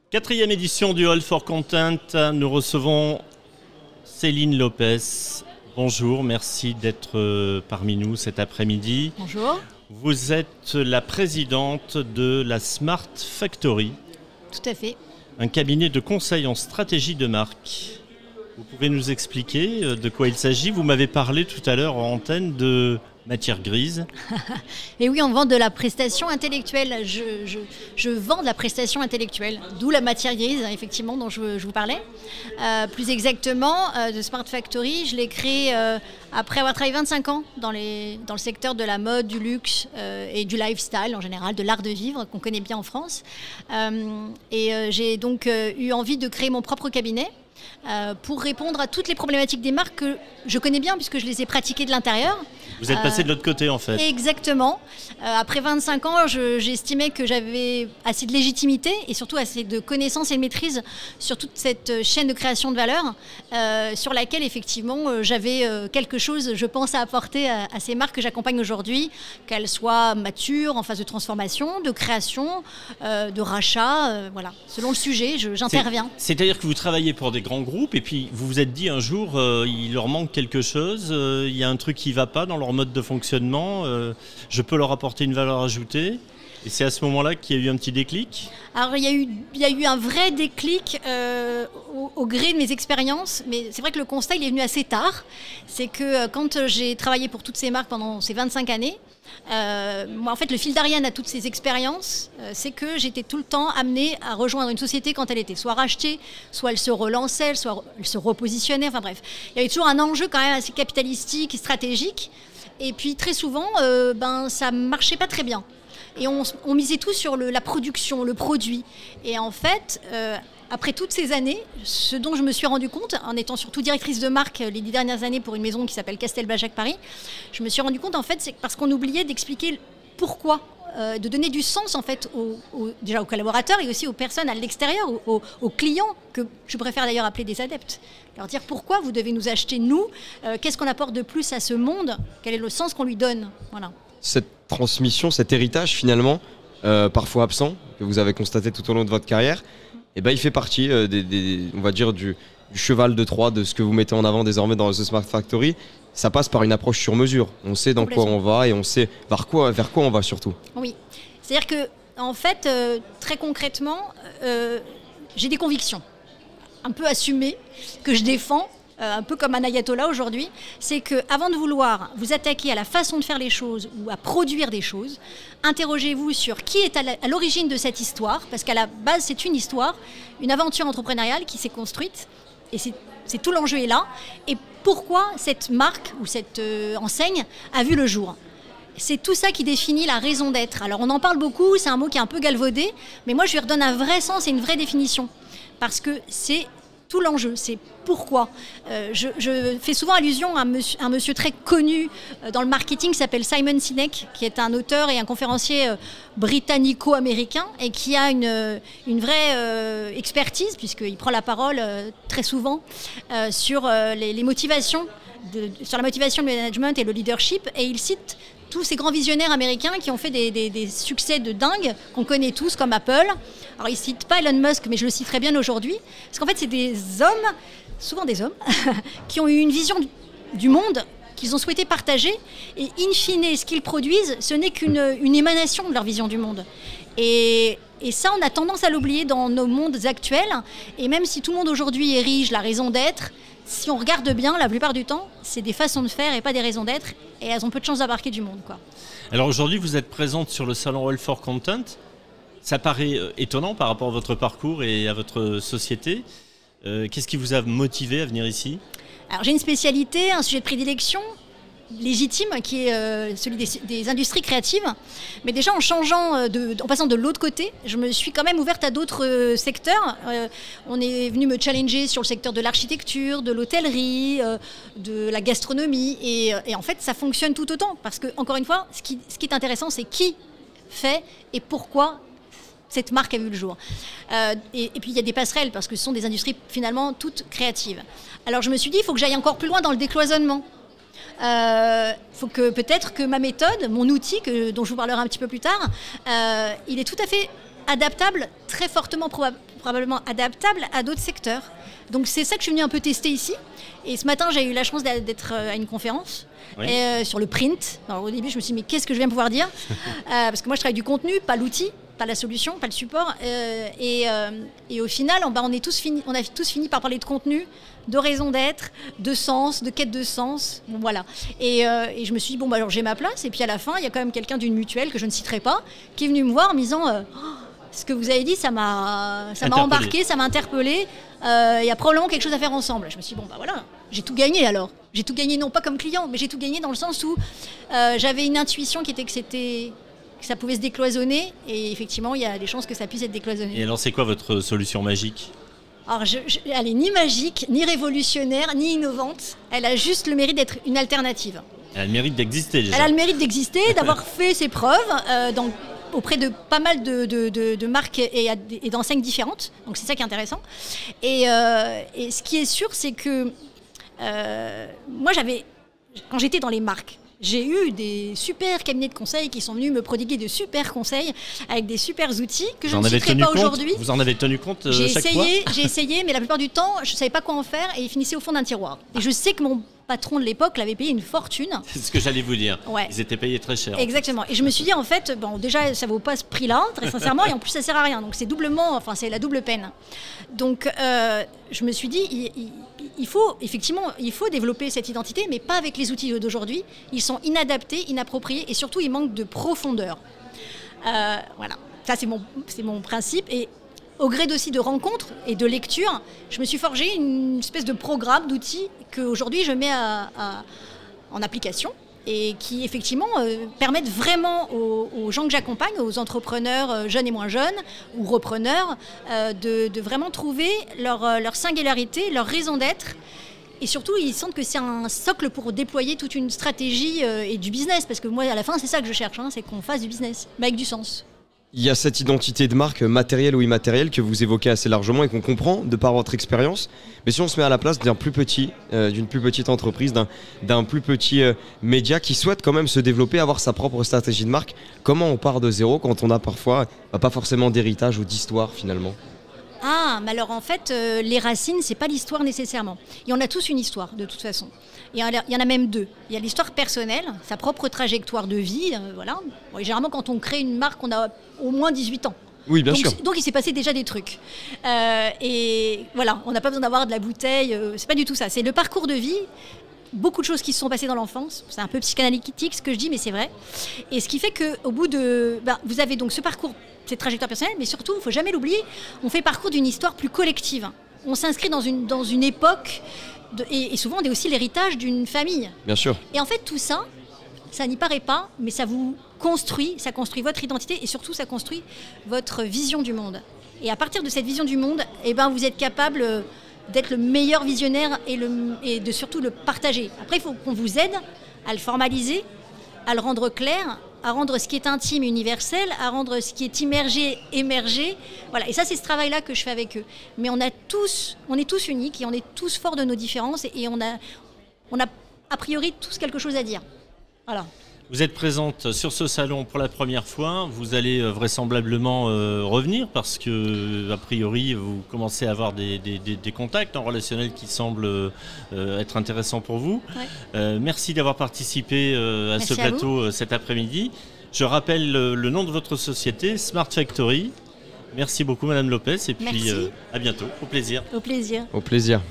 Quatrième édition du All for Content, nous recevons Céline Lopez. Bonjour, merci d'être parmi nous cet après-midi. Bonjour. Vous êtes la présidente de la Smart Factory. Tout à fait. Un cabinet de conseil en stratégie de marque. Vous pouvez nous expliquer de quoi il s'agit? Vous m'avez parlé tout à l'heure en antenne de matière grise. Et oui, on vend de la prestation intellectuelle. Je vends de la prestation intellectuelle, d'où la matière grise, effectivement, dont je vous parlais. Plus exactement, The Smart Factory, je l'ai créé après avoir travaillé 25 ans dans le secteur de la mode, du luxe et du lifestyle en général, de l'art de vivre, qu'on connaît bien en France. J'ai donc eu envie de créer mon propre cabinet pour répondre à toutes les problématiques des marques que je connais bien puisque je les ai pratiquées de l'intérieur. Vous êtes passé de l'autre côté en fait. Exactement. Après 25 ans, j'estimais que j'avais assez de légitimité et surtout assez de connaissances et de maîtrise sur toute cette chaîne de création de valeur sur laquelle effectivement j'avais quelque chose, je pense, à apporter à ces marques que j'accompagne aujourd'hui, qu'elles soient matures, en phase de transformation, de création, de rachat, voilà. Selon le sujet, j'interviens. C'est-à-dire que vous travaillez pour des grands groupes et puis vous vous êtes dit un jour, il leur manque quelque chose, il y a un truc qui ne va pas dans leur mode de fonctionnement, je peux leur apporter une valeur ajoutée. Et c'est à ce moment-là qu'il y a eu un petit déclic? Alors il y a eu un vrai déclic au gré de mes expériences, mais c'est vrai que le constat il est venu assez tard. C'est que quand j'ai travaillé pour toutes ces marques pendant ces 25 années, moi en fait le fil d'Ariane à toutes ces expériences, c'est que j'étais tout le temps amenée à rejoindre une société quand elle était soit rachetée, soit elle se relançait, soit elle se repositionnait, enfin bref. Il y avait toujours un enjeu quand même assez capitalistique et stratégique. Et puis très souvent, ça ne marchait pas très bien. Et on misait tout sur la production, le produit. Et en fait, après toutes ces années, ce dont je me suis rendu compte, en étant surtout directrice de marque les 10 dernières années pour une maison qui s'appelle Castelbajac Paris, je me suis rendu compte en fait, c'est parce qu'on oubliait d'expliquer pourquoi, de donner du sens en fait déjà aux collaborateurs et aussi aux personnes à l'extérieur, aux clients, que je préfère d'ailleurs appeler des adeptes. Leur dire pourquoi vous devez nous acheter nous, qu'est-ce qu'on apporte de plus à ce monde, quel est le sens qu'on lui donne. Voilà. Cette transmission, cet héritage finalement, parfois absent, que vous avez constaté tout au long de votre carrière, il fait partie on va dire du cheval de Troie, de ce que vous mettez en avant désormais dans The Smart Factory. Ça passe par une approche sur mesure. On sait dans quoi on va et on sait vers quoi on va surtout. Oui, c'est-à-dire que en fait, très concrètement, j'ai des convictions un peu assumées que je défends. Un peu comme un ayatollah aujourd'hui, c'est qu'avant de vouloir vous attaquer à la façon de faire les choses ou à produire des choses, interrogez-vous sur qui est à l'origine de cette histoire, parce qu'à la base c'est une histoire, une aventure entrepreneuriale qui s'est construite, et c'est tout l'enjeu est là, et pourquoi cette marque ou cette enseigne a vu le jour. C'est tout ça qui définit la raison d'être. Alors on en parle beaucoup, c'est un mot qui est un peu galvaudé, mais moi je lui redonne un vrai sens et une vraie définition, parce que c'est tout l'enjeu, c'est pourquoi. Je fais souvent allusion à un monsieur très connu dans le marketing qui s'appelle Simon Sinek, qui est un auteur et un conférencier britannico-américain et qui a une vraie expertise, puisqu'il prend la parole très souvent sur les motivations, sur la motivation du management et le leadership, et il cite tous ces grands visionnaires américains qui ont fait des succès de dingue, qu'on connaît tous, comme Apple. Alors, il ne cite pas Elon Musk, mais je le citerai bien aujourd'hui. Parce qu'en fait, c'est des hommes, souvent des hommes, qui ont eu une vision du monde qu'ils ont souhaité partager. Et in fine, ce qu'ils produisent, ce n'est qu'une émanation de leur vision du monde. Et ça, on a tendance à l'oublier dans nos mondes actuels. Et même si tout le monde aujourd'hui érige la raison d'être, si on regarde bien, la plupart du temps, c'est des façons de faire et pas des raisons d'être. Et elles ont peu de chance d'embarquer du monde, quoi. Alors aujourd'hui, vous êtes présente sur le salon All for Content. Ça paraît étonnant par rapport à votre parcours et à votre société. Qu'est-ce qui vous a motivé à venir ici? Alors j'ai une spécialité, un sujet de prédilection légitime qui est celui des industries créatives. Mais déjà en changeant, en passant de l'autre côté, je me suis quand même ouverte à d'autres secteurs. On est venu me challenger sur le secteur de l'architecture, de l'hôtellerie, de la gastronomie. Et en fait, ça fonctionne tout autant. Parce que, encore une fois, ce qui est intéressant, c'est qui fait et pourquoi cette marque a vu le jour. Et puis il y a des passerelles parce que ce sont des industries finalement toutes créatives. Alors je me suis dit, il faut que j'aille encore plus loin dans le décloisonnement. Faut que peut-être que ma méthode, mon outil, dont je vous parlerai un petit peu plus tard, il est tout à fait adaptable, très fortement probablement adaptable à d'autres secteurs. Donc c'est ça que je suis venue un peu tester ici. Et ce matin, j'ai eu la chance d'être à une conférence sur le print. Alors, au début, je me suis dit, mais qu'est-ce que je viens pouvoir dire parce que moi, je travaille du contenu, pas l'outil, pas la solution, pas le support. Et au final, on a tous fini par parler de contenu, de raison d'être, de sens, de quête de sens. Bon, voilà. Et je me suis dit, bon, bah, alors j'ai ma place. Et puis à la fin, il y a quand même quelqu'un d'une mutuelle que je ne citerai pas qui est venu me voir en me disant ce que vous avez dit, ça m'a embarqué, ça m'a interpellé. Il y a probablement quelque chose à faire ensemble. Je me suis dit, bon, bah voilà, j'ai tout gagné alors. J'ai tout gagné, non pas comme client, mais j'ai tout gagné dans le sens où j'avais une intuition qui était que ça pouvait se décloisonner. Et effectivement, il y a des chances que ça puisse être décloisonné. Et alors, c'est quoi votre solution magique ? Alors, elle est ni magique, ni révolutionnaire, ni innovante. Elle a juste le mérite d'être une alternative. Elle a le mérite d'exister déjà. Elle a le mérite d'exister, d'avoir fait ses preuves auprès de pas mal de marques et d'enseignes différentes. Donc c'est ça qui est intéressant. Et ce qui est sûr, c'est que moi, quand j'étais dans les marques, j'ai eu des super cabinets de conseil qui sont venus me prodiguer de super conseils avec des super outils que je ne citerai pas aujourd'hui. Vous en avez tenu compte chaque fois ? J'ai essayé, mais la plupart du temps, je ne savais pas quoi en faire et ils finissaient au fond d'un tiroir. Et je sais que mon patron de l'époque l'avait payé une fortune. C'est ce que j'allais vous dire. Ouais. Ils étaient payés très cher. Exactement. Et je me suis dit, en fait, bon, déjà, ça ne vaut pas ce prix-là, très sincèrement, et en plus, ça ne sert à rien. Donc, c'est la double peine. Donc, je me suis dit, il faut développer cette identité, mais pas avec les outils d'aujourd'hui. Ils sont inadaptés, inappropriés, et surtout, ils manquent de profondeur. Voilà. Ça, c'est mon principe. Et au gré aussi de rencontres et de lectures, je me suis forgé une espèce de programme, d'outils qu'aujourd'hui je mets en application et qui effectivement permettent vraiment aux gens que j'accompagne, aux entrepreneurs jeunes et moins jeunes ou repreneurs, de vraiment trouver leur singularité, leur raison d'être. Et surtout, ils sentent que c'est un socle pour déployer toute une stratégie et du business. Parce que moi, à la fin, c'est ça que je cherche, c'est qu'on fasse du business, mais avec du sens. Il y a cette identité de marque matérielle ou immatérielle que vous évoquez assez largement et qu'on comprend de par votre expérience. Mais si on se met à la place d'une plus petite entreprise, d'un plus petit média qui souhaite quand même se développer, avoir sa propre stratégie de marque, comment on part de zéro quand on a parfois pas forcément d'héritage ou d'histoire finalement ? Ah, mais alors en fait, les racines, c'est pas l'histoire nécessairement. Et on a tous une histoire, de toute façon. Il y en a même deux. Il y a l'histoire personnelle, sa propre trajectoire de vie, voilà. Bon, et généralement, quand on crée une marque, on a au moins 18 ans. Oui, bien sûr. Donc il s'est passé déjà des trucs. Et voilà, on n'a pas besoin d'avoir de la bouteille, c'est pas du tout ça. C'est le parcours de vie, beaucoup de choses qui se sont passées dans l'enfance. C'est un peu psychanalytique ce que je dis, mais c'est vrai. Et ce qui fait qu'au bout de... vous avez donc ce parcours, cette trajectoire personnelle, mais surtout, il ne faut jamais l'oublier, on fait parcours d'une histoire plus collective. On s'inscrit dans une époque, et souvent on est aussi l'héritage d'une famille. Bien sûr. Et en fait, tout ça, ça n'y paraît pas, mais ça vous construit, ça construit votre identité, et surtout, ça construit votre vision du monde. Et à partir de cette vision du monde, vous êtes capable d'être le meilleur visionnaire et de surtout le partager. Après, il faut qu'on vous aide à le formaliser, à le rendre clair, à rendre ce qui est intime universel, à rendre ce qui est immergé émergé. Voilà. Et ça, c'est ce travail-là que je fais avec eux. Mais on est tous uniques et on est tous forts de nos différences et on a a priori tous quelque chose à dire. Voilà. Vous êtes présente sur ce salon pour la première fois. Vous allez vraisemblablement revenir parce que, a priori, vous commencez à avoir des contacts en relationnel qui semblent être intéressants pour vous. Ouais. Merci d'avoir participé à ce plateau cet après-midi. Je rappelle le nom de votre société, Smart Factory. Merci beaucoup, Madame Lopez. Et puis, à bientôt. Au plaisir. Au plaisir. Au plaisir.